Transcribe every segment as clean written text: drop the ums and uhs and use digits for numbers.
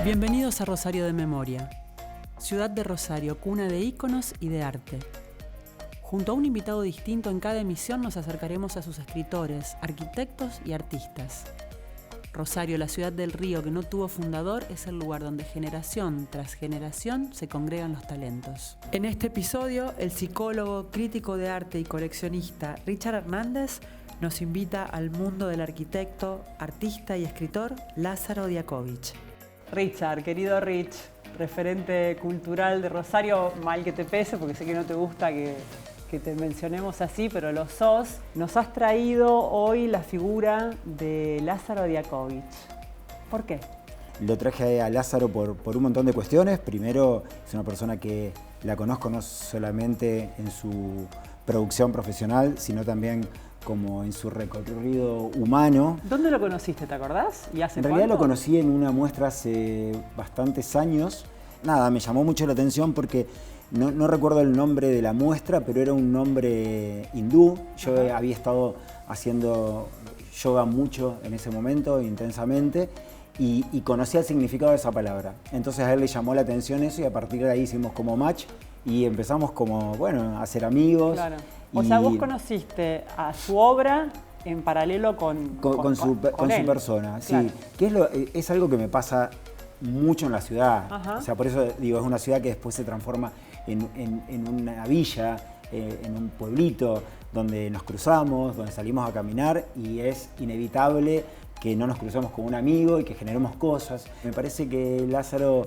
Bienvenidos a Rosario de Memoria, ciudad de Rosario, cuna de íconos y de arte. Junto a un invitado distinto en cada emisión nos acercaremos a sus escritores, arquitectos y artistas. Rosario, la ciudad del río que no tuvo fundador, es el lugar donde generación tras generación se congregan los talentos. En este episodio, el psicólogo, crítico de arte y coleccionista Richard Hernández nos invita al mundo del arquitecto, artista y escritor Lázaro Diakovich. Richard, querido Rich, referente cultural de Rosario, mal que te pese porque sé que no te gusta que te mencionemos así, pero lo sos. Nos has traído hoy la figura de Lázaro Diakovich. ¿Por qué? Lo traje a Lázaro por un montón de cuestiones. Primero, es una persona que la conozco no solamente en su producción profesional, sino también como en su recorrido humano. ¿Dónde lo conociste, te acordás? ¿Y hace En realidad cuánto? lo conocí en una muestra hace bastantes años. Nada, me llamó mucho la atención porque no recuerdo el nombre de la muestra, pero era un nombre hindú. Yo había estado haciendo yoga mucho en ese momento, intensamente, y conocía el significado de esa palabra. Entonces a él le llamó la atención eso y a partir de ahí hicimos como match y empezamos como, bueno, a ser amigos. Claro. O sea, vos conociste a su obra en paralelo con su él. persona, Claro. sí. Que es algo que me pasa mucho en la ciudad. Ajá. O sea, por eso digo, es una ciudad que después se transforma en una villa, en un pueblito donde nos cruzamos, donde salimos a caminar y es inevitable que no nos crucemos con un amigo y que generemos cosas. Me parece que Lázaro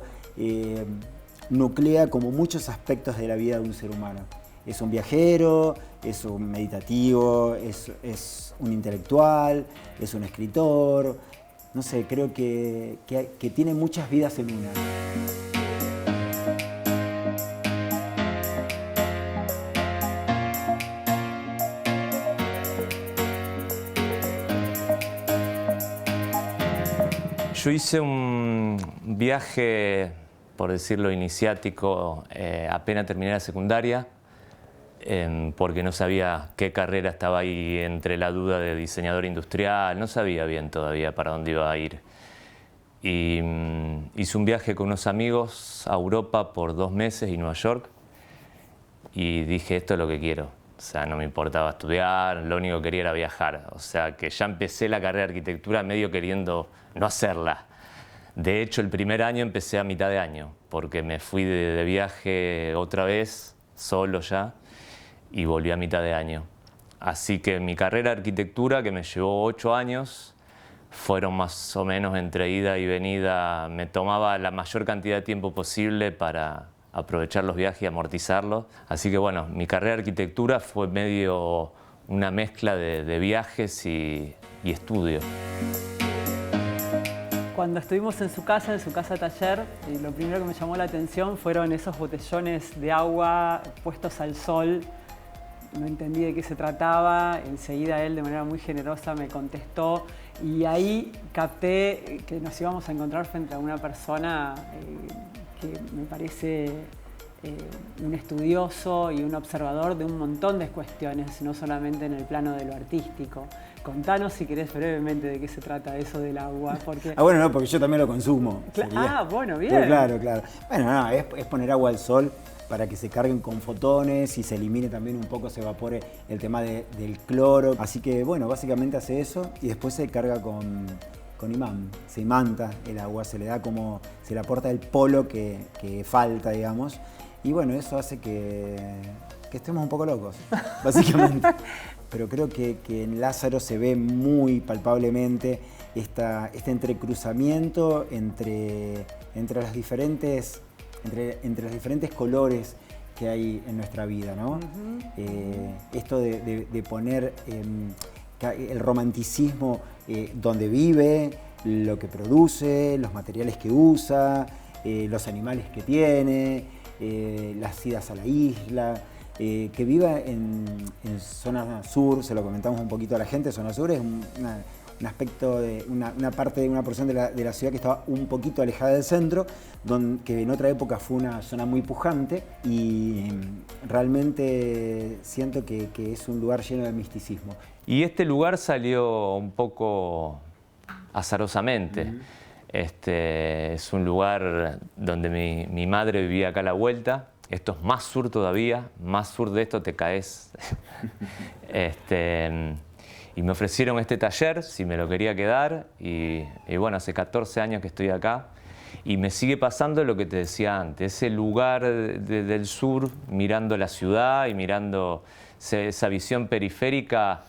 nuclea como muchos aspectos de la vida de un ser humano. Es un viajero, es un meditativo, es un intelectual, es un escritor. No sé, creo que tiene muchas vidas en una. Yo hice un viaje, por decirlo, iniciático, apenas terminé la secundaria, porque no sabía qué carrera estaba ahí entre la duda de diseñador industrial, no sabía bien todavía para dónde iba a ir. Y hice un viaje con unos amigos a Europa por 2 meses y Nueva York, y dije, esto es lo que quiero. O sea, no me importaba estudiar, lo único que quería era viajar. O sea, que ya empecé la carrera de arquitectura medio queriendo no hacerla. De hecho, el primer año empecé a mitad de año, porque me fui de viaje otra vez, solo ya, y volví a mitad de año. Así que mi carrera de arquitectura, que me llevó 8 años, fueron más o menos entre ida y venida. Me tomaba la mayor cantidad de tiempo posible para aprovechar los viajes y amortizarlos. Así que bueno, mi carrera de arquitectura fue medio una mezcla de viajes y estudio. Cuando estuvimos en su casa taller, lo primero que me llamó la atención fueron esos botellones de agua puestos al sol. No entendí de qué se trataba, enseguida él de manera muy generosa me contestó y ahí capté que nos íbamos a encontrar frente a una persona que me parece un estudioso y un observador de un montón de cuestiones, no solamente en el plano de lo artístico. Contanos, si querés, brevemente de qué se trata eso del agua. Porque... Bueno, no, porque yo también lo consumo. Bueno, bien. Pero claro. Bueno, no, es poner agua al sol para que se carguen con fotones y se elimine también un poco, se evapore el tema del cloro. Así que, bueno, básicamente hace eso y después se carga con imán. Se imanta el agua, se le da como, se le aporta el polo que falta, digamos. Y bueno, eso hace que estemos un poco locos, básicamente. Pero creo que en Lázaro se ve muy palpablemente este entrecruzamiento entre los diferentes colores que hay en nuestra vida, ¿no? Esto de poner el romanticismo donde vive, lo que produce, los materiales que usa, los animales que tiene, las idas a la isla. Que viva en zona sur, se lo comentamos un poquito a la gente. Zona sur es un aspecto de una parte de una porción de la ciudad que estaba un poquito alejada del centro, que en otra época fue una zona muy pujante y realmente siento que es un lugar lleno de misticismo. Y este lugar salió un poco azarosamente. Es un lugar donde mi madre vivía acá a la vuelta. Esto es más sur todavía, más sur de esto te caes. Y me ofrecieron este taller, si me lo quería quedar, y bueno, hace 14 años que estoy acá. Y me sigue pasando lo que te decía antes, ese lugar del sur, mirando la ciudad y mirando esa visión periférica,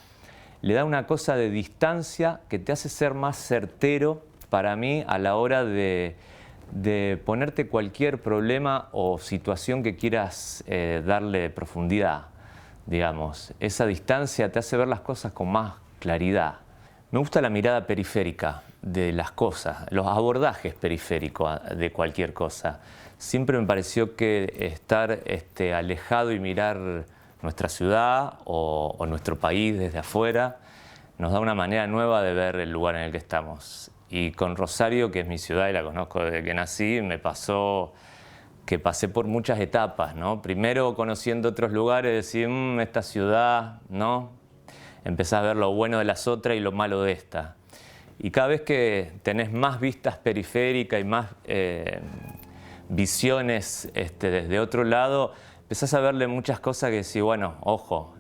le da una cosa de distancia que te hace ser más certero para mí a la hora de ponerte cualquier problema o situación que quieras darle profundidad, digamos. Esa distancia te hace ver las cosas con más claridad. Me gusta la mirada periférica de las cosas, los abordajes periféricos de cualquier cosa. Siempre me pareció que estar alejado y mirar nuestra ciudad o nuestro país desde afuera nos da una manera nueva de ver el lugar en el que estamos. Y con Rosario, que es mi ciudad y la conozco desde que nací, me pasó que pasé por muchas etapas, ¿no? Primero conociendo otros lugares, decir, esta ciudad, ¿no? Empezás a ver lo bueno de las otras y lo malo de esta. Y cada vez que tenés más vistas periféricas y más visiones desde otro lado, empezás a verle muchas cosas que decís, bueno, ojo,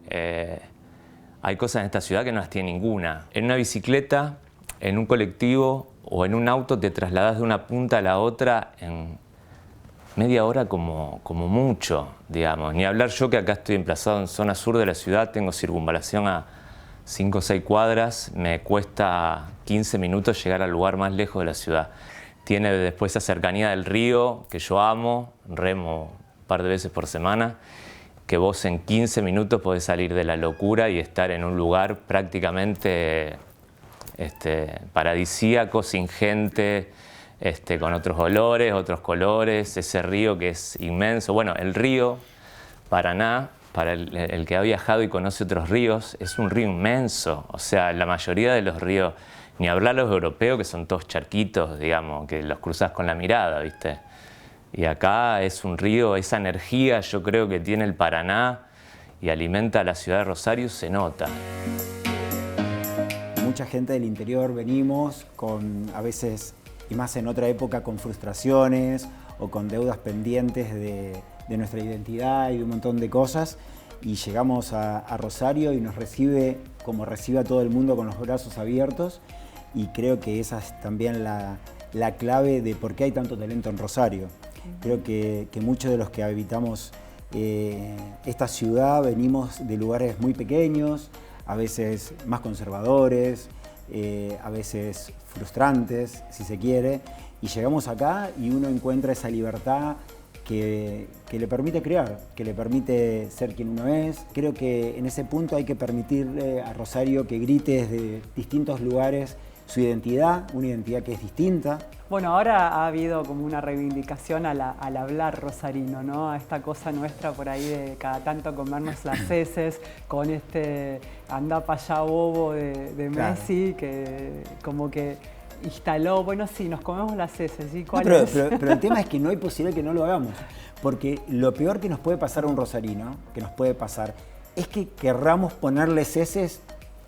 hay cosas en esta ciudad que no las tiene ninguna. En una bicicleta, en un colectivo o en un auto te trasladás de una punta a la otra en media hora como mucho, digamos. Ni hablar yo que acá estoy emplazado en zona sur de la ciudad, tengo circunvalación a 5 o 6 cuadras, me cuesta 15 minutos llegar al lugar más lejos de la ciudad. Tiene después esa cercanía del río, que yo amo, remo un par de veces por semana, que vos en 15 minutos podés salir de la locura y estar en un lugar prácticamente paradisíaco, sin gente, con otros olores, otros colores, ese río que es inmenso. Bueno, el río Paraná, para el que ha viajado y conoce otros ríos, es un río inmenso. O sea, la mayoría de los ríos, ni hablar los europeos, que son todos charquitos, digamos, que los cruzás con la mirada, ¿viste? Y acá es un río, esa energía yo creo que tiene el Paraná y alimenta a la ciudad de Rosario, se nota. Mucha gente del interior venimos a veces, y más en otra época, con frustraciones o con deudas pendientes de nuestra identidad y de un montón de cosas, y llegamos a Rosario y nos recibe como recibe a todo el mundo, con los brazos abiertos, y creo que esa es también la clave de por qué hay tanto talento en Rosario. Creo que muchos de los que habitamos esta ciudad venimos de lugares muy pequeños, a veces más conservadores, a veces frustrantes, si se quiere, y llegamos acá y uno encuentra esa libertad que le permite crear, que le permite ser quien uno es. Creo que en ese punto hay que permitirle a Rosario que grite desde distintos lugares su identidad, una identidad que es distinta. Bueno, ahora ha habido como una reivindicación al hablar rosarino, ¿no? A esta cosa nuestra por ahí de cada tanto comernos las heces con andá pa' allá bobo de Messi, claro, que como que instaló, bueno, sí, nos comemos las heces, ¿sí? Pero el tema es que no hay posibilidad que no lo hagamos, porque lo peor que nos puede pasar a un rosarino, que nos puede pasar, es que querramos ponerles heces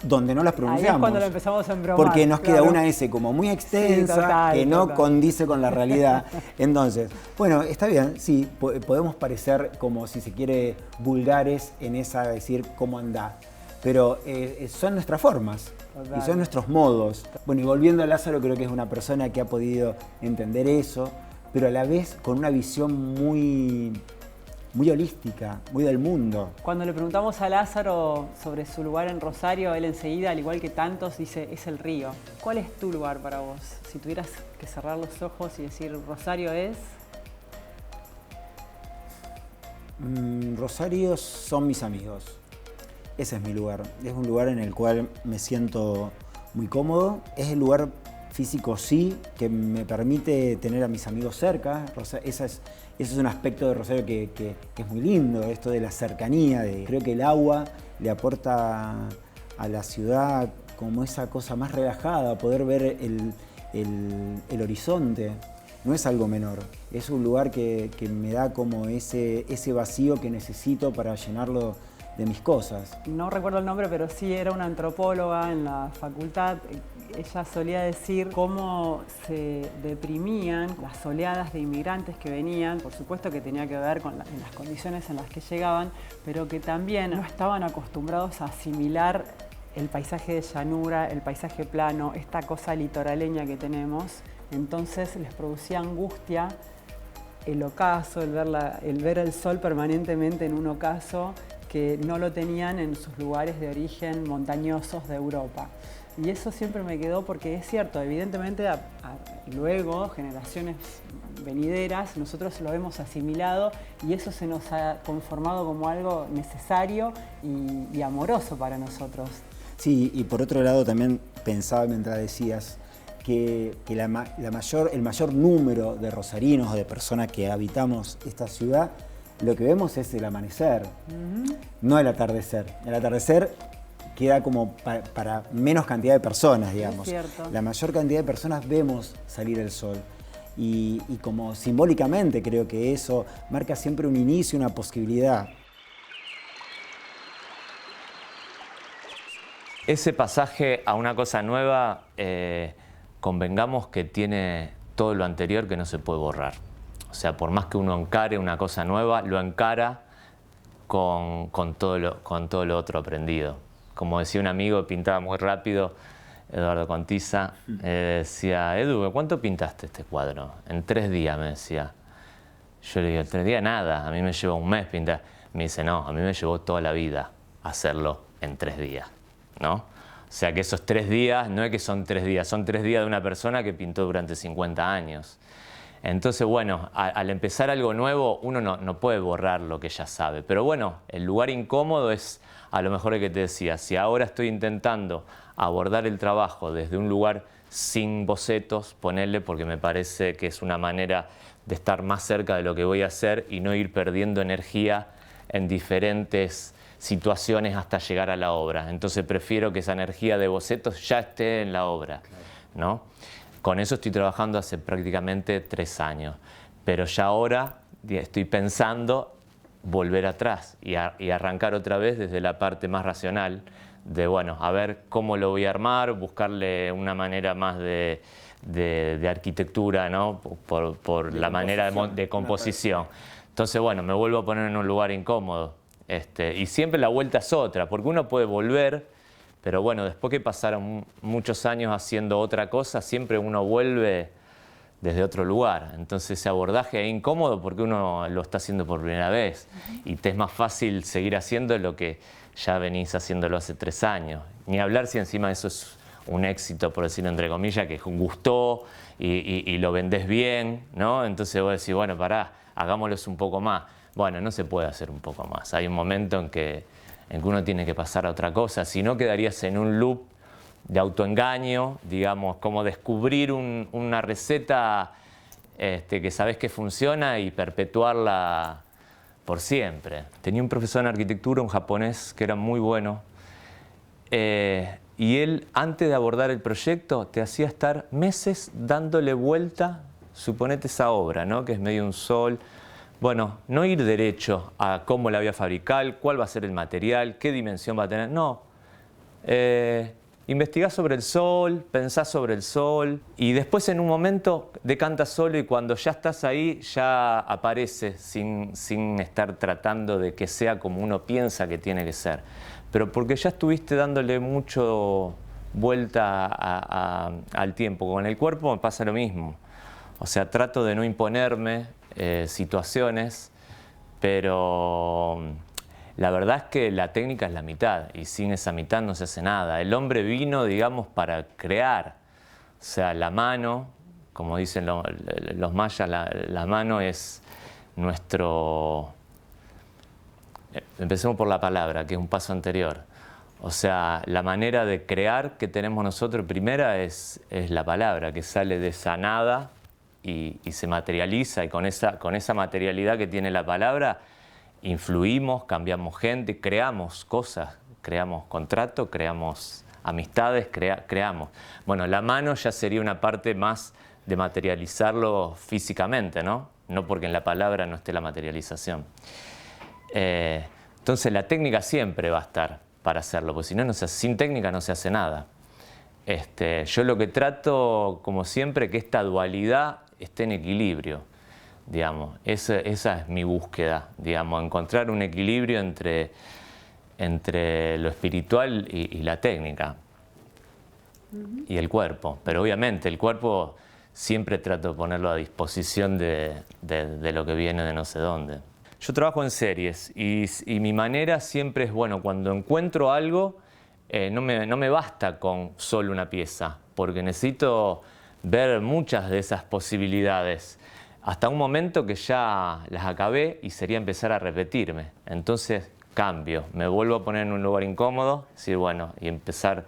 donde no las pronunciamos. Ahí es cuando lo empezamos a embromar. Porque nos queda una S como muy extensa, sí, total, que no condice con la realidad. Entonces, bueno, está bien, sí, podemos parecer como, si se quiere, vulgares en esa decir cómo andá, pero son nuestras formas. Total. Y son nuestros modos. Bueno, y volviendo a Lázaro, creo que es una persona que ha podido entender eso, pero a la vez con una visión muy holística, muy del mundo. Cuando le preguntamos a Lázaro sobre su lugar en Rosario, él enseguida, al igual que tantos, dice, es el río. ¿Cuál es tu lugar para vos? Si tuvieras que cerrar los ojos y decir, Rosario es... Rosario son mis amigos. Ese es mi lugar. Es un lugar en el cual me siento muy cómodo. Es el lugar físico, sí, que me permite tener a mis amigos cerca. Ese es un aspecto de Rosario que es muy lindo, esto de la cercanía. Creo que el agua le aporta a la ciudad como esa cosa más relajada, poder ver el horizonte. No es algo menor, es un lugar que me da como ese vacío que necesito para llenarlo de mis cosas. No recuerdo el nombre, pero sí era una antropóloga en la facultad. Ella solía decir cómo se deprimían las oleadas de inmigrantes que venían, por supuesto que tenía que ver con las condiciones en las que llegaban, pero que también no estaban acostumbrados a asimilar el paisaje de llanura, el paisaje plano, esta cosa litoraleña que tenemos. Entonces les producía angustia el ocaso, el ver el sol permanentemente en un ocaso que no lo tenían en sus lugares de origen montañosos de Europa. Y eso siempre me quedó porque es cierto, evidentemente luego, generaciones venideras, nosotros lo hemos asimilado y eso se nos ha conformado como algo necesario y amoroso para nosotros. Sí, y por otro lado también pensaba mientras decías que el mayor número de rosarinos o de personas que habitamos esta ciudad, lo que vemos es el amanecer, no el atardecer. El atardecer queda como para menos cantidad de personas, digamos. Es cierto. La mayor cantidad de personas vemos salir el sol. Y como simbólicamente creo que eso marca siempre un inicio, una posibilidad. Ese pasaje a una cosa nueva, convengamos que tiene todo lo anterior que no se puede borrar. O sea, por más que uno encare una cosa nueva, lo encara con todo lo otro aprendido. Como decía un amigo, pintaba muy rápido, Eduardo Contiza, decía, Edu, ¿cuánto pintaste este cuadro? En 3 días, me decía. Yo le digo, 3 días nada, a mí me llevó un mes pintar. Me dice, no, a mí me llevó toda la vida hacerlo en 3 días, ¿no? O sea que esos 3 días, no es que son 3 días, son 3 días de una persona que pintó durante 50 años. Entonces, bueno, al empezar algo nuevo, uno no puede borrar lo que ya sabe. Pero bueno, el lugar incómodo es a lo mejor el que te decía. Si ahora estoy intentando abordar el trabajo desde un lugar sin bocetos, ponerle, porque me parece que es una manera de estar más cerca de lo que voy a hacer y no ir perdiendo energía en diferentes situaciones hasta llegar a la obra. Entonces prefiero que esa energía de bocetos ya esté en la obra, ¿no? Con eso estoy trabajando hace prácticamente 3 años, pero ya ahora estoy pensando volver atrás y arrancar otra vez desde la parte más racional de, bueno, a ver cómo lo voy a armar, buscarle una manera más de arquitectura, ¿no? Por la manera de composición. Entonces, bueno, me vuelvo a poner en un lugar incómodo. Y siempre la vuelta es otra, porque uno puede volver, pero bueno, después que pasaron muchos años haciendo otra cosa, siempre uno vuelve desde otro lugar. Entonces ese abordaje es incómodo porque uno lo está haciendo por primera vez y te es más fácil seguir haciendo lo que ya venís haciéndolo hace 3 años. Ni hablar si encima eso es un éxito, por decirlo entre comillas, que gustó y lo vendés bien, ¿no? Entonces vos decís, bueno, pará, hagámoslo un poco más. Bueno, no se puede hacer un poco más. Hay un momento en que uno tiene que pasar a otra cosa, si no quedarías en un loop de autoengaño, digamos, como descubrir una receta que sabes que funciona y perpetuarla por siempre. Tenía un profesor en arquitectura, un japonés, que era muy bueno, y él, antes de abordar el proyecto, te hacía estar meses dándole vuelta, suponete esa obra, ¿no? Que es medio un sol. Bueno, no ir derecho a cómo la voy a fabricar, cuál va a ser el material, qué dimensión va a tener, no. Investigás sobre el sol, pensás sobre el sol y después en un momento decantas solo y cuando ya estás ahí ya aparece sin estar tratando de que sea como uno piensa que tiene que ser. Pero porque ya estuviste dándole mucho vuelta al tiempo. Con el cuerpo me pasa lo mismo. O sea, trato de no imponerme situaciones, pero la verdad es que la técnica es la mitad y sin esa mitad no se hace nada. El hombre vino, digamos, para crear. O sea, la mano, como dicen los mayas, la mano es nuestro... Empecemos por la palabra, que es un paso anterior. O sea, la manera de crear que tenemos nosotros primera es la palabra, que sale de esa nada y se materializa, y con esa materialidad que tiene la palabra influimos, cambiamos gente, creamos cosas, creamos contratos, creamos amistades, creamos. Bueno, la mano ya sería una parte más de materializarlo físicamente, ¿no? No porque en la palabra no esté la materialización. Entonces la técnica siempre va a estar para hacerlo, porque si no, sin técnica no se hace nada. Yo lo que trato, como siempre, que esta dualidad esté en equilibrio, digamos. Esa es mi búsqueda, digamos, encontrar un equilibrio entre lo espiritual y la técnica. Y el cuerpo. Pero obviamente el cuerpo siempre trato de ponerlo a disposición de lo que viene de no sé dónde. Yo trabajo en series y mi manera siempre es, bueno, cuando encuentro algo, no me basta con solo una pieza, porque necesito ver muchas de esas posibilidades, hasta un momento que ya las acabé y sería empezar a repetirme. Entonces cambio, me vuelvo a poner en un lugar incómodo, decir, bueno, y empezar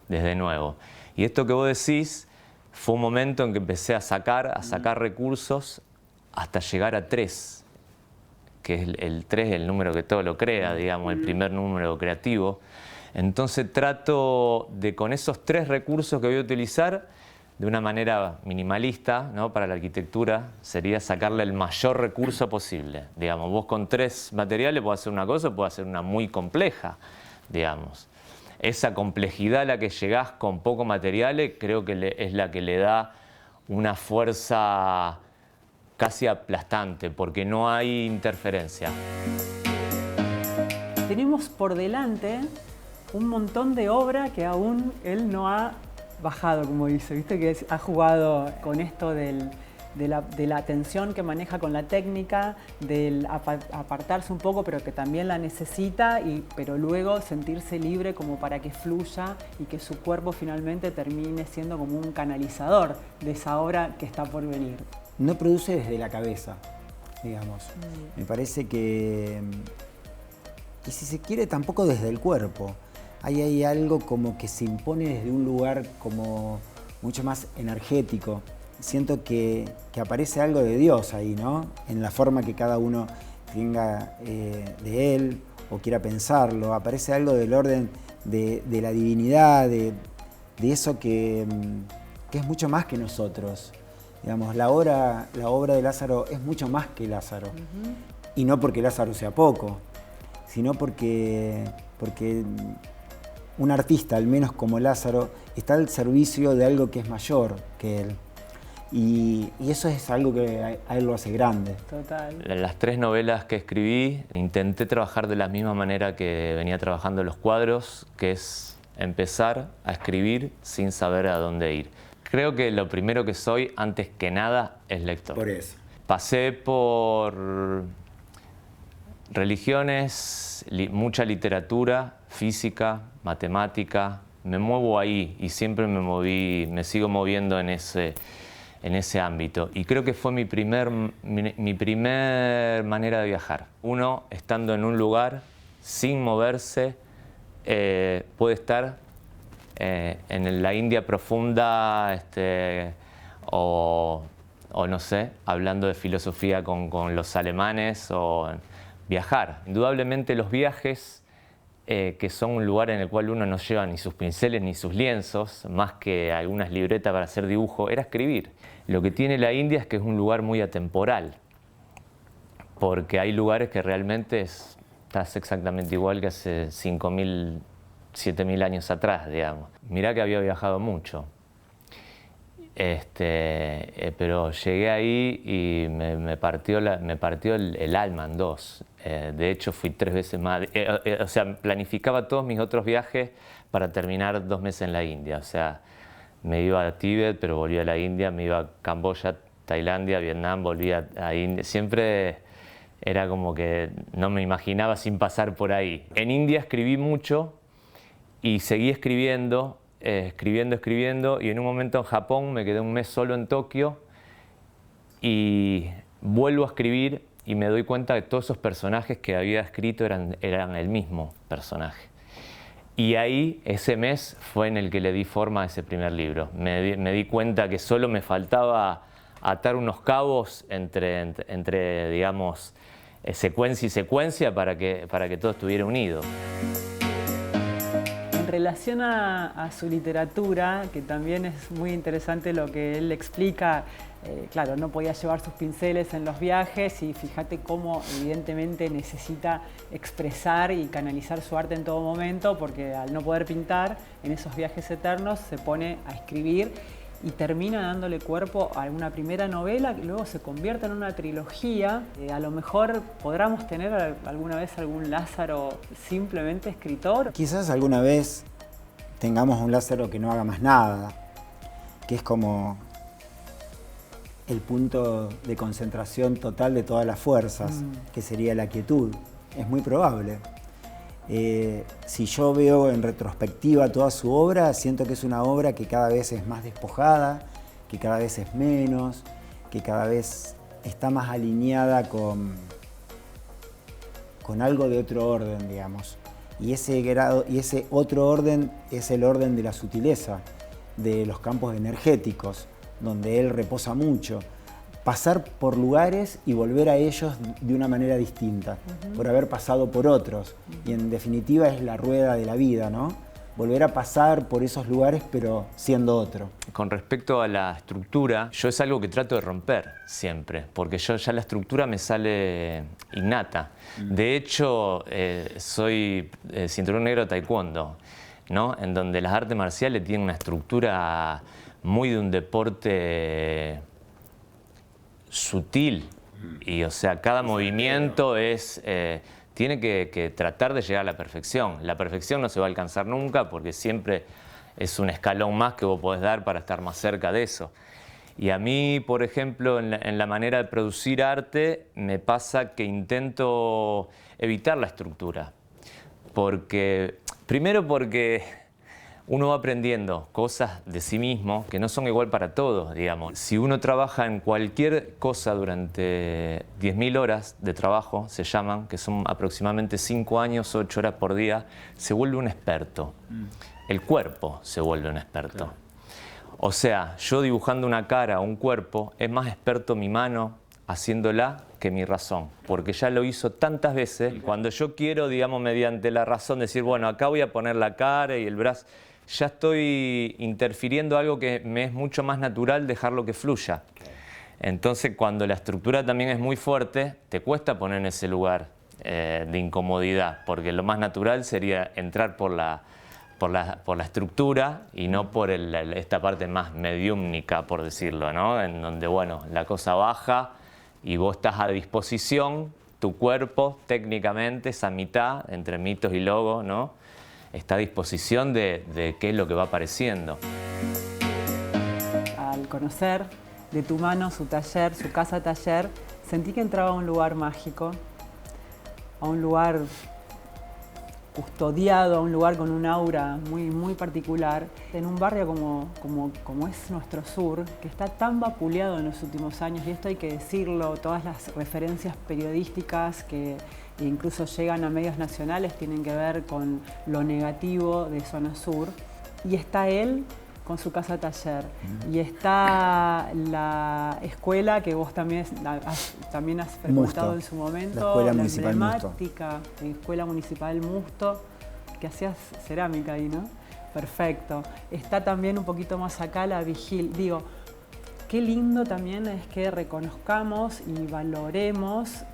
desde nuevo. Y esto que vos decís fue un momento en que empecé a sacar recursos hasta llegar a 3. Que es el 3, el número que todo lo crea, digamos, el primer número creativo. Entonces trato de, con esos 3 recursos que voy a utilizar, de una manera minimalista, ¿no? Para la arquitectura, sería sacarle el mayor recurso posible. Digamos, vos con 3 materiales podés hacer una cosa, podés hacer una muy compleja, digamos. Esa complejidad a la que llegás con pocos materiales, creo que es la que le da una fuerza casi aplastante, porque no hay interferencia. Tenemos por delante un montón de obra que aún él no ha bajado, como dice, ¿viste? Que ha jugado con esto de la tensión que maneja con la técnica, del apartarse un poco, pero que también la necesita, pero luego sentirse libre como para que fluya y que su cuerpo finalmente termine siendo como un canalizador de esa obra que está por venir. No produce desde la cabeza, digamos. Me parece que si se quiere, tampoco desde el cuerpo. Ahí hay algo como que se impone desde un lugar como mucho más energético. Siento que aparece algo de Dios ahí, ¿no? En la forma que cada uno tenga de Él o quiera pensarlo. Aparece algo del orden de la divinidad, de eso que es mucho más que nosotros. Digamos, la obra de Lázaro es mucho más que Lázaro. Y no porque Lázaro sea poco, sino porque un artista, al menos como Lázaro, está al servicio de algo que es mayor que él. Y eso es algo que a él lo hace grande. Total. Las 3 novelas que escribí, intenté trabajar de la misma manera que venía trabajando los cuadros, que es empezar a escribir sin saber a dónde ir. Creo que lo primero que soy, antes que nada, es lector. Por eso. Pasé por religiones, mucha literatura, física, matemática. Me muevo ahí y siempre me sigo moviendo en ese ámbito. Y creo que fue mi primer manera de viajar. Uno, estando en un lugar, sin moverse, puede estar en la India profunda, o no sé, hablando de filosofía con los alemanes, o viajar. Indudablemente los viajes, que son un lugar en el cual uno no lleva ni sus pinceles ni sus lienzos, más que algunas libretas para hacer dibujo, era escribir. Lo que tiene la India es que es un lugar muy atemporal, porque hay lugares que realmente estás exactamente igual que hace 5.000, 7.000 años atrás, digamos. Mirá que había viajado mucho. Pero llegué ahí y me partió el alma en 2. De hecho, fui 3 veces más. O sea, planificaba todos mis otros viajes para terminar 2 meses en la India. O sea, me iba a Tíbet, pero volvía a la India, me iba a Camboya, Tailandia, Vietnam, volvía a India. Siempre era como que no me imaginaba sin pasar por ahí. En India escribí mucho y seguí escribiendo, escribiendo, y en un momento en Japón me quedé un mes solo en Tokio y vuelvo a escribir y me doy cuenta que todos esos personajes que había escrito eran el mismo personaje. Y ahí, ese mes, fue en el que le di forma a ese primer libro. Me di cuenta que solo me faltaba atar unos cabos entre digamos, secuencia y secuencia para que todo estuviera unido. En relación a su literatura, que también es muy interesante lo que él explica, claro, no podía llevar sus pinceles en los viajes y fíjate cómo evidentemente necesita expresar y canalizar su arte en todo momento, porque al no poder pintar en esos viajes eternos se pone a escribir y termina dándole cuerpo a una primera novela que luego se convierte en una trilogía. A lo mejor podremos tener alguna vez algún Lázaro simplemente escritor. Quizás alguna vez tengamos un Lázaro que no haga más nada, que es como el punto de concentración total de todas las fuerzas, que sería la quietud. Es muy probable. Si yo veo en retrospectiva toda su obra, siento que es una obra que cada vez es más despojada, que cada vez es menos, que cada vez está más alineada con algo de otro orden, digamos. Y ese otro orden es el orden de la sutileza, de los campos energéticos, donde él reposa mucho. Pasar por lugares y volver a ellos de una manera distinta, por haber pasado por otros. Y en definitiva es la rueda de la vida, ¿no? Volver a pasar por esos lugares, pero siendo otro. Con respecto a la estructura, yo es algo que trato de romper siempre, porque yo ya la estructura me sale innata. De hecho, soy cinturón negro de taekwondo, ¿no? En donde las artes marciales tienen una estructura muy de un deporte sutil, y o sea, cada movimiento tiene que tratar de llegar a la perfección. La perfección no se va a alcanzar nunca porque siempre es un escalón más que vos podés dar para estar más cerca de eso. Y a mí, por ejemplo, en la manera de producir arte, me pasa que intento evitar la estructura. Primero porque uno va aprendiendo cosas de sí mismo que no son igual para todos, digamos. Si uno trabaja en cualquier cosa durante 10.000 horas de trabajo, se llaman, que son aproximadamente 5 años, 8 horas por día, se vuelve un experto. El cuerpo se vuelve un experto. Claro. O sea, yo dibujando una cara o un cuerpo, es más experto mi mano haciéndola que mi razón, porque ya lo hizo tantas veces. Cuando yo quiero, digamos, mediante la razón decir, bueno, acá voy a poner la cara y el brazo, ya estoy interfiriendo algo que me es mucho más natural dejarlo que fluya. Entonces, cuando la estructura también es muy fuerte, te cuesta poner en ese lugar de incomodidad, porque lo más natural sería entrar por la estructura y no por esta parte más mediúmnica, por decirlo, ¿no? En donde, bueno, la cosa baja y vos estás a disposición, tu cuerpo, técnicamente, esa mitad entre mitos y logos, ¿no? Está a disposición de qué es lo que va apareciendo. Al conocer de tu mano su taller, su casa-taller, sentí que entraba a un lugar mágico, a un lugar custodiado, a un lugar con un aura muy, muy particular, en un barrio como es nuestro sur, que está tan vapuleado en los últimos años, y esto hay que decirlo, todas las referencias periodísticas que incluso llegan a medios nacionales tienen que ver con lo negativo de zona sur, y está él con su casa-taller, y está la escuela que vos también has frecuentado en su momento, la Escuela Municipal emblemática Escuela Municipal Musto, que hacías cerámica ahí, ¿no? Perfecto. Está también un poquito más acá la Vigil. Digo, qué lindo también es que reconozcamos y valoremos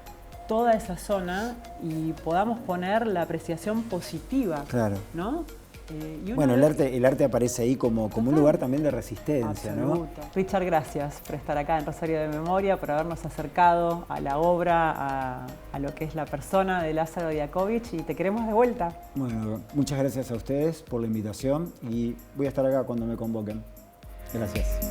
toda esa zona y podamos poner la apreciación positiva, claro, ¿no? Bueno, el arte aparece ahí como un lugar también de resistencia, absoluto, ¿no? Richard, gracias por estar acá en Rosario de Memoria, por habernos acercado a la obra, a lo que es la persona de Lázaro Diakovich, y te queremos de vuelta. Bueno, muchas gracias a ustedes por la invitación y voy a estar acá cuando me convoquen. Gracias.